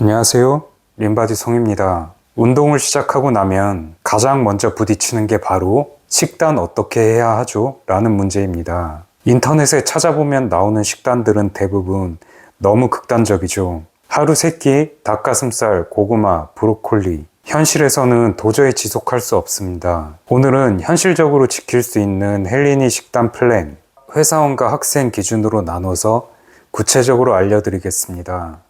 안녕하세요. 림바디 성입니다. 운동을 시작하고 나면 가장 먼저 부딪히는 게 바로 식단 어떻게 해야 하죠? 라는 문제입니다. 인터넷에 찾아보면 나오는 식단들은 대부분 너무 극단적이죠. 하루 3끼, 닭가슴살, 고구마, 브로콜리. 현실에서는 도저히 지속할 수 없습니다. 오늘은 현실적으로 지킬 수 있는 헬리니 식단 플랜, 회사원과 학생 기준으로 나눠서 구체적으로 알려드리겠습니다.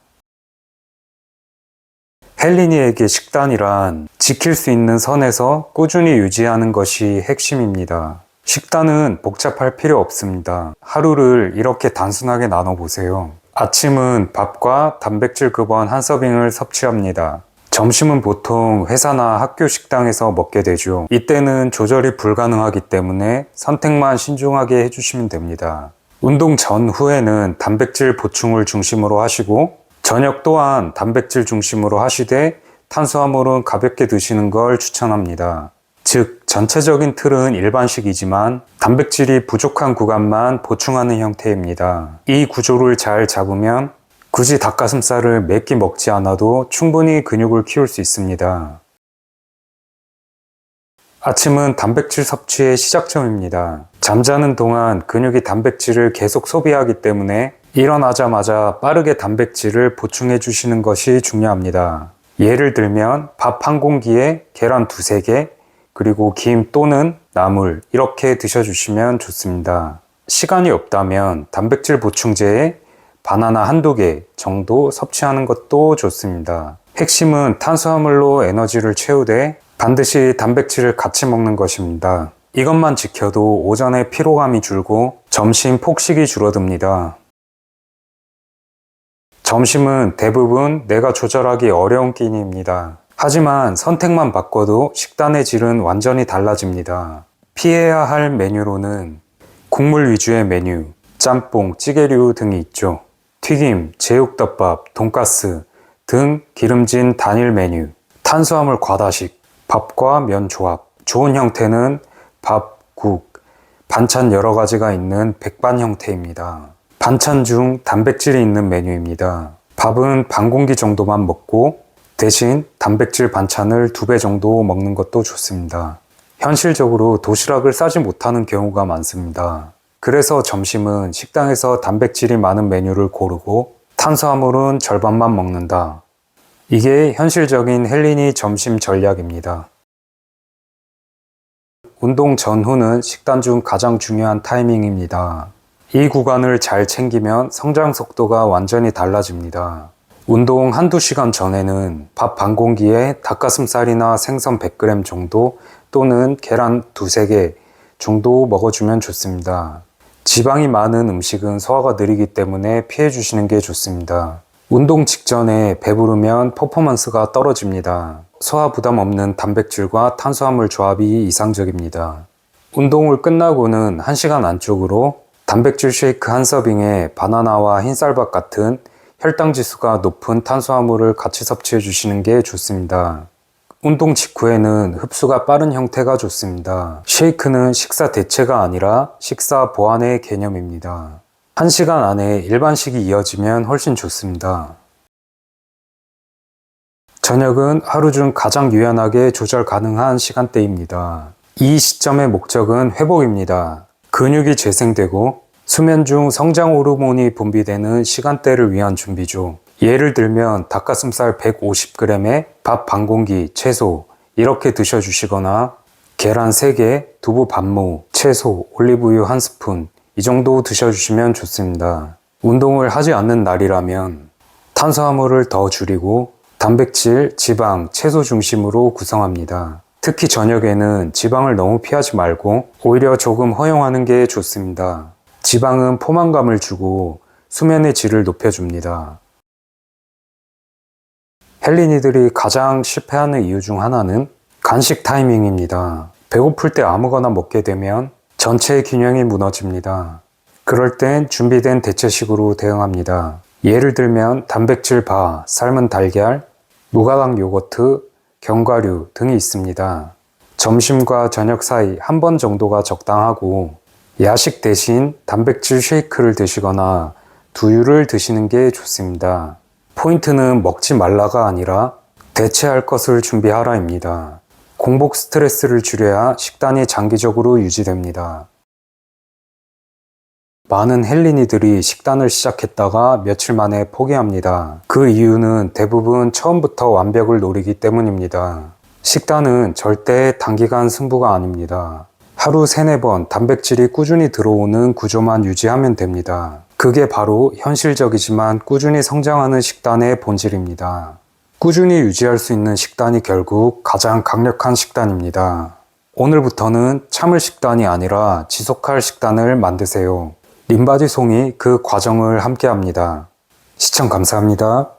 헬리니에게 식단이란 지킬 수 있는 선에서 꾸준히 유지하는 것이 핵심입니다. 식단은 복잡할 필요 없습니다. 하루를 이렇게 단순하게 나눠보세요. 아침은 밥과 단백질 급원 한 서빙을 섭취합니다. 점심은 보통 회사나 학교 식당에서 먹게 되죠. 이때는 조절이 불가능하기 때문에 선택만 신중하게 해주시면 됩니다. 운동 전후에는 단백질 보충을 중심으로 하시고 저녁 또한 단백질 중심으로 하시되 탄수화물은 가볍게 드시는 걸 추천합니다. 즉, 전체적인 틀은 일반식이지만 단백질이 부족한 구간만 보충하는 형태입니다. 이 구조를 잘 잡으면 굳이 닭가슴살을 몇 끼 먹지 않아도 충분히 근육을 키울 수 있습니다. 아침은 단백질 섭취의 시작점입니다. 잠자는 동안 근육이 단백질을 계속 소비하기 때문에 일어나자마자 빠르게 단백질을 보충해 주시는 것이 중요합니다. 예를 들면 밥 한 공기에 계란 2-3개, 그리고 김 또는 나물 이렇게 드셔주시면 좋습니다. 시간이 없다면 단백질 보충제에 바나나 1-2개 정도 섭취하는 것도 좋습니다. 핵심은 탄수화물로 에너지를 채우되 반드시 단백질을 같이 먹는 것입니다. 이것만 지켜도 오전에 피로감이 줄고 점심 폭식이 줄어듭니다. 점심은 대부분 내가 조절하기 어려운 끼니입니다. 하지만 선택만 바꿔도 식단의 질은 완전히 달라집니다. 피해야 할 메뉴로는 국물 위주의 메뉴, 짬뽕, 찌개류 등이 있죠. 튀김, 제육덮밥, 돈가스 등 기름진 단일 메뉴, 탄수화물 과다식, 밥과 면 조합, 좋은 형태는 밥, 국, 반찬 여러 가지가 있는 백반 형태입니다. 반찬 중 단백질이 있는 메뉴입니다. 밥은 반 공기 정도만 먹고 대신 단백질 반찬을 2배 정도 먹는 것도 좋습니다. 현실적으로 도시락을 싸지 못하는 경우가 많습니다. 그래서 점심은 식당에서 단백질이 많은 메뉴를 고르고 탄수화물은 절반만 먹는다. 이게 현실적인 헬리니 점심 전략입니다. 운동 전후는 식단 중 가장 중요한 타이밍입니다. 이 구간을 잘 챙기면 성장 속도가 완전히 달라집니다. 운동 1-2시간 전에는 밥 반 공기에 닭가슴살이나 생선 100g 정도 또는 계란 2-3개 정도 먹어주면 좋습니다. 지방이 많은 음식은 소화가 느리기 때문에 피해 주시는 게 좋습니다. 운동 직전에 배부르면 퍼포먼스가 떨어집니다. 소화 부담 없는 단백질과 탄수화물 조합이 이상적입니다. 운동을 끝나고는 1시간 안쪽으로 단백질 쉐이크 한 서빙에 바나나와 흰쌀밥 같은 혈당 지수가 높은 탄수화물을 같이 섭취해 주시는 게 좋습니다. 운동 직후에는 흡수가 빠른 형태가 좋습니다. 쉐이크는 식사 대체가 아니라 식사 보완의 개념입니다. 1시간 안에 일반식이 이어지면 훨씬 좋습니다. 저녁은 하루 중 가장 유연하게 조절 가능한 시간대입니다. 이 시점의 목적은 회복입니다. 근육이 재생되고 수면 중 성장 호르몬이 분비되는 시간대를 위한 준비죠. 예를 들면 닭가슴살 150g에 밥 반 공기, 채소 이렇게 드셔주시거나 계란 3개, 두부 반무, 채소, 올리브유 1스푼 이 정도 드셔주시면 좋습니다. 운동을 하지 않는 날이라면 탄수화물을 더 줄이고 단백질, 지방, 채소 중심으로 구성합니다. 특히 저녁에는 지방을 너무 피하지 말고 오히려 조금 허용하는 게 좋습니다. 지방은 포만감을 주고 수면의 질을 높여줍니다. 헬리니들이 가장 실패하는 이유 중 하나는 간식 타이밍입니다. 배고플 때 아무거나 먹게 되면 전체의 균형이 무너집니다. 그럴 땐 준비된 대체식으로 대응합니다. 예를 들면 단백질 바, 삶은 달걀, 무가당 요거트, 견과류 등이 있습니다. 점심과 저녁 사이 한 번 정도가 적당하고 야식 대신 단백질 쉐이크를 드시거나 두유를 드시는 게 좋습니다. 포인트는 먹지 말라가 아니라 대체할 것을 준비하라입니다. 공복 스트레스를 줄여야 식단이 장기적으로 유지됩니다. 많은 헬린이들이 식단을 시작했다가 며칠 만에 포기합니다. 그 이유는 대부분 처음부터 완벽을 노리기 때문입니다. 식단은 절대 단기간 승부가 아닙니다. 하루 3-4번 단백질이 꾸준히 들어오는 구조만 유지하면 됩니다. 그게 바로 현실적이지만 꾸준히 성장하는 식단의 본질입니다. 꾸준히 유지할 수 있는 식단이 결국 가장 강력한 식단입니다. 오늘부터는 참을 식단이 아니라 지속할 식단을 만드세요. 림바디송이 그 과정을 함께합니다. 시청 감사합니다.